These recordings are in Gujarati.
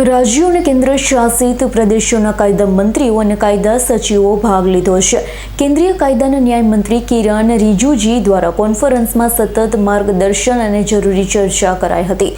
राज्यों અને કેન્દ્ર શાસિત પ્રદેશોના કાયદા મંત્રીઓ અને કાયદા સચિવો ભાગ લીધો છે। કેન્દ્રીય કાયદા અને ન્યાય મંત્રી કિરણ રિજિજુ દ્વારા કોન્ફરન્સમાં સતત માર્ગદર્શન અને જરૂરી ચર્ચા કરાઈ હતી।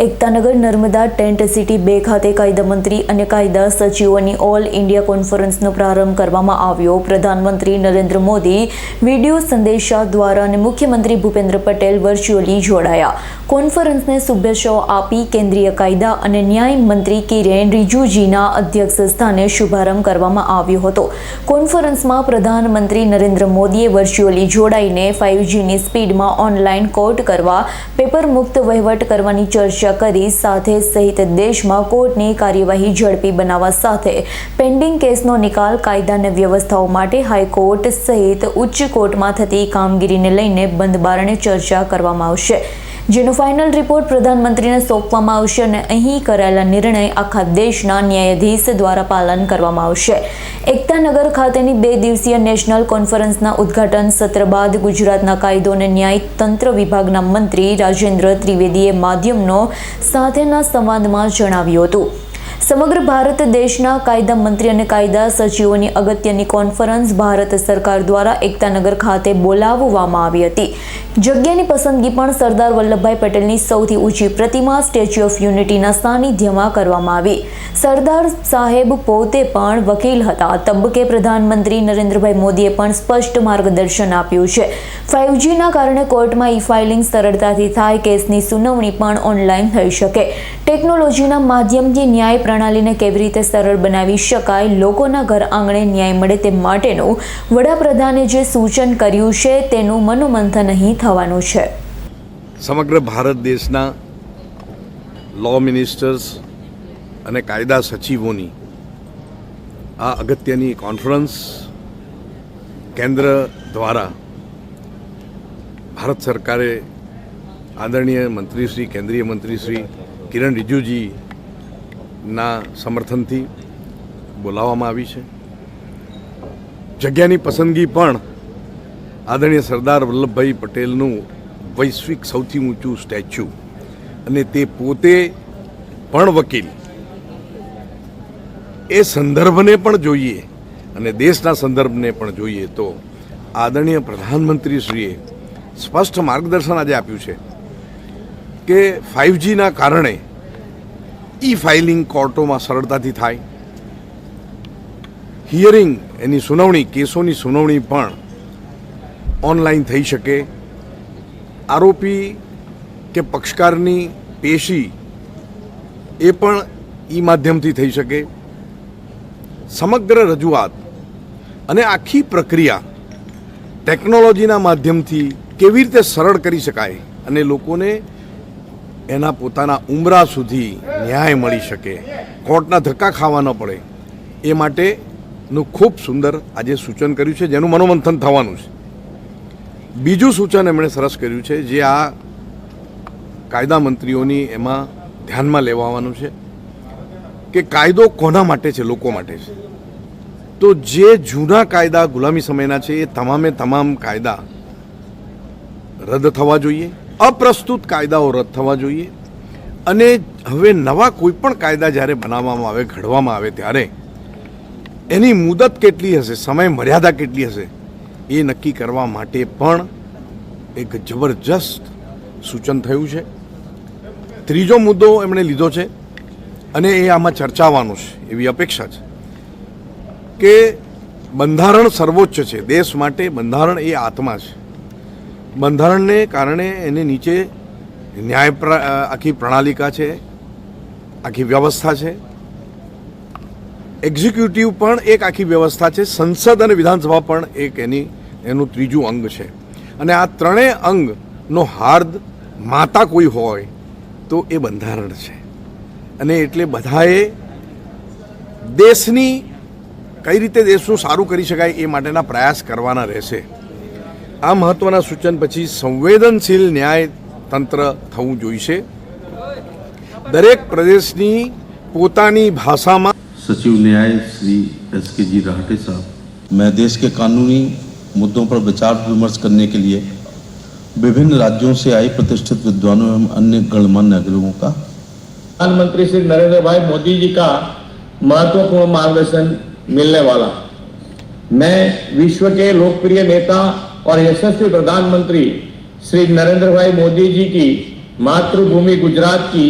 એકતાનગર નર્મદા ટેન્ટ સિટી 2 ખાતે કાયદા મંત્રી અને કાયદા સચિવોની ઓલ ઇન્ડિયા કોન્ફરન્સનો પ્રારંભ કરવામાં આવ્યો। પ્રધાનમંત્રી નરેન્દ્ર મોદી વિડિયો સંદેશા દ્વારા અને મુખ્યમંત્રી ભૂપેન્દ્ર પટેલ વર્ચ્યુઅલી જોડાયા। કોન્ફરન્સને શુભેચ્છાઓ આપી કેન્દ્રીય કાયદા અને ન્યાય મંત્રી કિરણ રિજિજુના અધ્યક્ષ સ્થાને શુભારંભ કરવામાં આવ્યો હતો। કોન્ફરન્સમાં પ્રધાનમંત્રી નરેન્દ્ર મોદીએ વર્ચ્યુઅલી જોડાઈને 5Gની સ્પીડમાં ઓનલાઈન કોર્ટ કરવા, પેપર મુક્ત વહીવટ કરવાની ચર્ચા કરી। સાથે સહિત દેશમાં કોર્ટની કાર્યવાહી ઝડપી બનાવવા સાથે પેન્ડિંગ કેસનો નિકાલ, કાયદા અને વ્યવસ્થાઓ માટે હાઈકોર્ટ સહિત ઉચ્ચ કોર્ટમાં થતી કામગીરીને લઈને બંધ બારણે ચર્ચા કરવામાં આવશે, જેનો ફાઇનલ રિપોર્ટ પ્રધાનમંત્રીને સોંપવામાં આવશે અને અહીં કરાયેલા નિર્ણય આખા દેશના ન્યાયાધીશ દ્વારા પાલન કરવામાં આવશે। એકતાનગર ખાતેની 2 દિવસીય નેશનલ કોન્ફરન્સના ઉદ્ઘાટન સત્ર બાદ ગુજરાતના કાયદો અને ન્યાય તંત્ર વિભાગના મંત્રી રાજેન્દ્ર ત્રિવેદીએ માધ્યમનો સાથેના સંવાદમાં જણાવ્યું હતું। સમગ્ર ભારત દેશના કાયદા મંત્રી અને કાયદા સચિવોની અગત્યની કોન્ફરન્સ ભારત સરકાર દ્વારા એકતાનગર ખાતે બોલાવવામાં આવી હતી। જગ્યાની પસંદગી પણ સરદાર વલ્લભભાઈ પટેલની સૌથી ઊંચી પ્રતિમા સ્ટેચ્યુ ઓફ યુનિટીના સાનિધ્યમાં કરવામાં આવી। સરદાર સાહેબ પોતે પણ વકીલ હતા। તબક્કે પ્રધાનમંત્રી નરેન્દ્રભાઈ મોદીએ પણ સ્પષ્ટ માર્ગદર્શન આપ્યું છે। 5Gના કારણે કોર્ટમાં ઈ-ફાઇલિંગ સરળતાથી થાય, કેસની સુનાવણી પણ ઓનલાઈન થઈ શકે, ટેકનોલોજીના માધ્યમથી ન્યાય પ્રણાલીને કેવી રીતે સરળ બનાવી શકાય, લોકોના ઘર આંગણે ન્યાય મળે તે માટેનું વડાપ્રધાને જે સૂચન કર્યું છે તેનું મનોમંથન અહીં થવાનું છે। સમગ્ર ભારત દેશના લો મિનિસ્ટર્સ અને કાયદા સચિવોની આ અગત્યની કોન્ફરન્સ કેન્દ્ર દ્વારા ભારત સરકારે આદરણીય મંત્રીશ્રી કેન્દ્રીય મંત્રીશ્રી કિરણ રિજિજુના સમર્થનથી બોલાવવામાં આવી છે। જગ્યાની પસંદગી પણ આદરણીય સરદાર વલ્લભભાઈ પટેલનું વૈશ્વિક સૌથી ઊંચું સ્ટેચ્યુ અને તે પોતે પણ વકીલ, એ સંદર્ભને પણ જોઈએ અને દેશના સંદર્ભને પણ જોઈએ તો આદરણીય પ્રધાનમંત્રીશ્રીએ સ્પષ્ટ માર્ગદર્શન આજે આપ્યું છે કે 5Gના કારણે ઈ-ફાઇલિંગ કોર્ટોમાં સરળતાથી થાય, હિયરિંગ એની સુનાવણી, કેસોની સુનાવણી પણ ઓનલાઈન થઈ શકે, આરોપી કે પક્ષકારની પેશી એ પણ ઈ માધ્યમથી થઈ શકે। સમગ્ર રજૂઆત અને આખી પ્રક્રિયા ટેકનોલોજીના માધ્યમથી કેવી રીતે સરળ કરી શકાય અને લોકોને એના પોતાના ઉંબરા સુધી ન્યાય મળી શકે, કોર્ટના ધક્કા ખાવા ન પડે, એ માટેનું ખૂબ સુંદર આજે સૂચન કર્યું છે, જેનું મનોમંથન થવાનું છે। બીજું સૂચન એમણે સરસ કર્યું છે, જે આ કાયદા મંત્રીઓની એમાં ધ્યાનમાં લેવાનું છે કે કાયદો કોના માટે છે? લોકો માટે છે। તો જે જૂના કાયદા ગુલામી સમયના છે એ તમામે તમામ કાયદા રદ થવા જોઈએ, અપ્રસ્તુત કાયદાઓ રદ થવા જોઈએ અને હવે નવા કોઈ પણ કાયદા જ્યારે બનાવવામાં આવે, ઘડવામાં આવે ત્યારે એની મુદત કેટલી હશે, સમય મર્યાદા કેટલી હશે, એ નક્કી કરવા માટે પણ એક જબરજસ્ત સૂચન થયું છે। ત્રીજો મુદ્દો એમણે લીધો છે અને એ આમાં ચર્ચાવાનો છે એવી અપેક્ષા છે કે બંધારણ સર્વોચ્ચ છે, દેશ માટે બંધારણ એ આત્મા છે। બંધારણને કારણે એની નીચે ન્યાય આખી પ્રણાલિકા છે, આખી વ્યવસ્થા છે, એક્ઝિક્યુટિવ પણ એક આખી વ્યવસ્થા છે, સંસદ અને વિધાનસભા પણ એક એનું ત્રીજું અંગ છે અને આ ત્રણેય અંગનો હાર્દ માતા કોઈ હોય તો એ બંધારણ છે અને એટલે બધાએ દેશની કઈ રીતે દેશનું સારું કરી શકાય એ માટેના પ્રયાસ કરવાના રહેશે। આ મહત્વના સૂચન પછી સંવેદનશીલ ન્યાય તંત્ર થવું જોઈશે। દરેક પ્રદેશની પોતાની ભાષામાં सचिव न्याय श्री SK जी राहटे साहब, मैं देश के कानूनी मुद्दों पर विचार विमर्श करने के लिए विभिन्न राज्यों से आए प्रतिष्ठित विद्वानों एवं अन्य गणमान्य नागरिकों का प्रधानमंत्री श्री नरेंद्र भाई मोदी जी का महत्वपूर्ण मार्गदर्शन मिलने वाला। मैं विश्व के लोकप्रिय नेता और यशस्वी प्रधानमंत्री श्री नरेंद्र भाई मोदी जी की मातृभूमि गुजरात की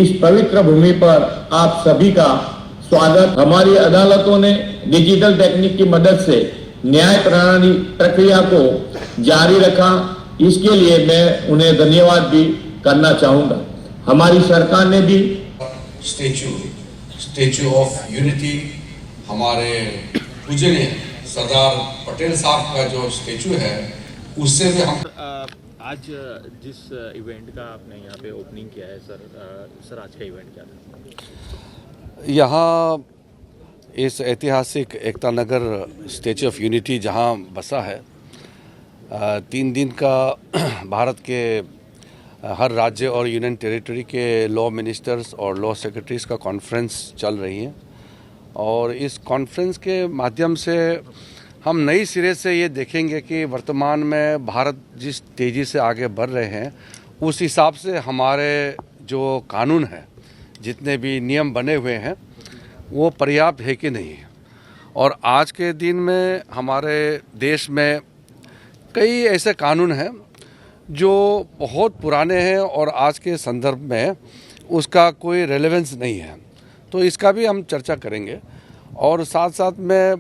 इस पवित्र भूमि पर आप सभी का स्वागत। हमारी अदालतों ने डिजिटल टेक्निक की मदद से न्याय प्रणाली प्रक्रिया को जारी रखा, इसके लिए मैं उन्हें धन्यवाद भी करना चाहूंगा। हमारी सरकार ने भी स्टैचू ऑफ यूनिटी हमारे पूजनीय सरदार पटेल साहब का जो स्टैचू है उससे भी हम आज जिस इवेंट का आपने यहाँ पे ओपनिंग किया है सर आज का इवेंट क्या था? यहाँ इस ऐतिहासिक Ekta Nagar statue of unity जहाँ बसा है, 3 दिन का भारत के हर राज्य और यूनियन टेरिटरी के लॉ मिनिस्टर्स और लॉ सेक्रेटरीज़ का कॉन्फ्रेंस चल रही है और इस कॉन्फ्रेंस के माध्यम से हम नई सिरे से ये देखेंगे कि वर्तमान में भारत जिस तेज़ी से आगे बढ़ रहे हैं उस हिसाब से हमारे जो कानून हैं, जितने भी नियम बने हुए हैं, वो पर्याप्त है कि नहीं है। और आज के दिन में हमारे देश में कई ऐसे कानून हैं जो बहुत पुराने हैं और आज के संदर्भ में उसका कोई रेलेवेंस नहीं है, तो इसका भी हम चर्चा करेंगे। और साथ साथ में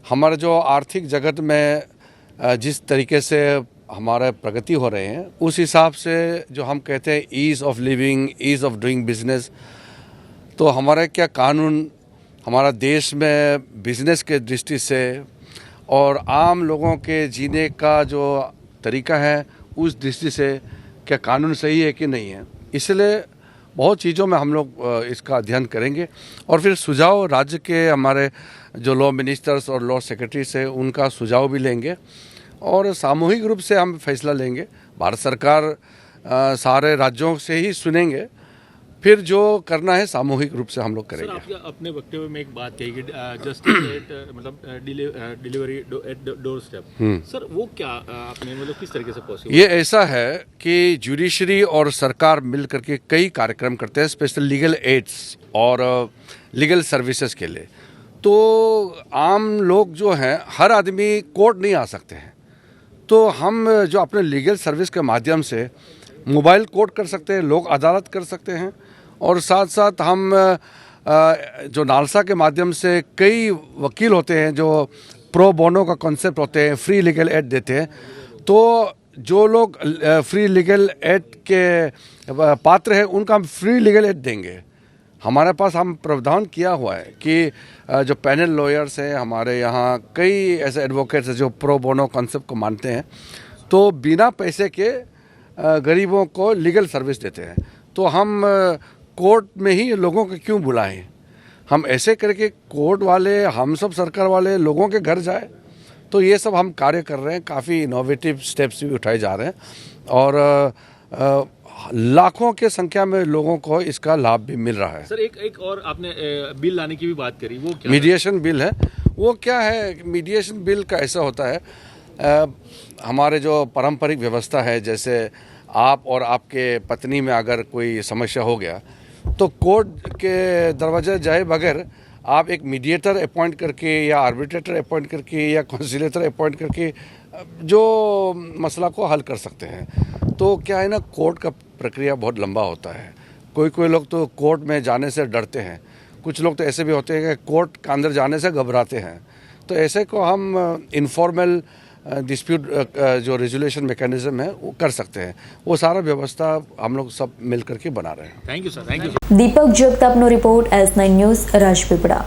हमारे जो आर्थिक जगत में जिस तरीके से हमारे प्रगति हो रहे हैं उस हिसाब से जो हम कहते हैं ease of living, ease of doing business, तो हमारे क्या कानून हमारा देश में बिजनेस के दृष्टि से और आम लोगों के जीने का जो तरीका है उस दृष्टि से क्या कानून सही है कि नहीं है। इसलिए बहुत चीज़ों में हम लोग इसका अध्ययन करेंगे और फिर सुझाव राज्य के हमारे जो लॉ मिनिस्टर्स और लॉ सेक्रेटरी से उनका सुझाव भी लेंगे और सामूहिक रूप से हम फैसला लेंगे। भारत सरकार सारे राज्यों से ही सुनेंगे, फिर जो करना है सामूहिक रूप से हम लोग करेंगे। सर, आपने अपने वक्तव्य में एक बात कही कि जस्टिस एट मतलब delivery at door step, sir वो क्या आपने मतलब किस तरीके से पॉसिबल? ये ऐसा है कि जुडिशरी और सरकार मिल करके कई कार्यक्रम करते हैं स्पेशल लीगल एड्स और लीगल सर्विसेज के लिए। तो आम लोग जो हैं, हर आदमी कोर्ट नहीं आ सकते हैं, तो हम जो अपने लीगल सर्विस के माध्यम से मोबाइल कोर्ट कर सकते हैं, लोक अदालत कर सकते हैं और साथ साथ हम जो नालसा के माध्यम से कई वकील होते हैं जो प्रो बोनो का कॉन्सेप्ट होते हैं, फ्री लीगल एड देते हैं। तो जो लोग फ्री लीगल एड के पात्र हैं उनका हम फ्री लीगल एड देंगे। हमारे पास हम प्रावधान किया हुआ है कि जो पैनल लॉयर्स हैं हमारे यहाँ, कई ऐसे एडवोकेट्स हैं जो प्रो बोनो कॉन्सेप्ट को मानते हैं, तो बिना पैसे के गरीबों को लीगल सर्विस देते हैं। तो हम कोर्ट में ही लोगों को क्यों बुलाएं, हम ऐसे करके कोर्ट वाले, हम सब सरकार वाले लोगों के घर जाए। तो ये सब हम कार्य कर रहे हैं, काफ़ी इनोवेटिव स्टेप्स भी उठाए जा रहे हैं और लाखों के संख्या में लोगों को इसका लाभ भी मिल रहा है। सर एक और आपने बिल लाने की भी बात करी, वो क्या? मीडिएशन बिल है। वो क्या है, मीडिएशन बिल का ऐसा होता है, हमारे जो पारंपरिक व्यवस्था है, जैसे आप और आपके पत्नी में अगर कोई समस्या हो गया तो कोर्ट के दरवाजे जाए बगैर आप एक मीडिएटर अपॉइंट करके या आर्बिट्रेटर अपॉइंट करके या कंसिलेटर अपॉइंट करके जो मसला को हल कर सकते हैं। तो क्या है ना, कोर्ट का प्रक्रिया बहुत लंबा होता है। कोई लोग तो कोर्ट में जाने से डरते हैं, कुछ लोग तो ऐसे भी होते हैं कि कोर्ट के अंदर जाने से घबराते हैं। तो ऐसे को हम इनफॉर्मल डिस्प्यूट जो रेजुलेशन मैकेनिज्म है वो कर सकते हैं। वो सारा व्यवस्था हम लोग सब मिल करके बना रहे हैं। Thank you sir, thank you. Deepak जगतापनो रिपोर्ट S9 न्यूज़, राजपीपळा।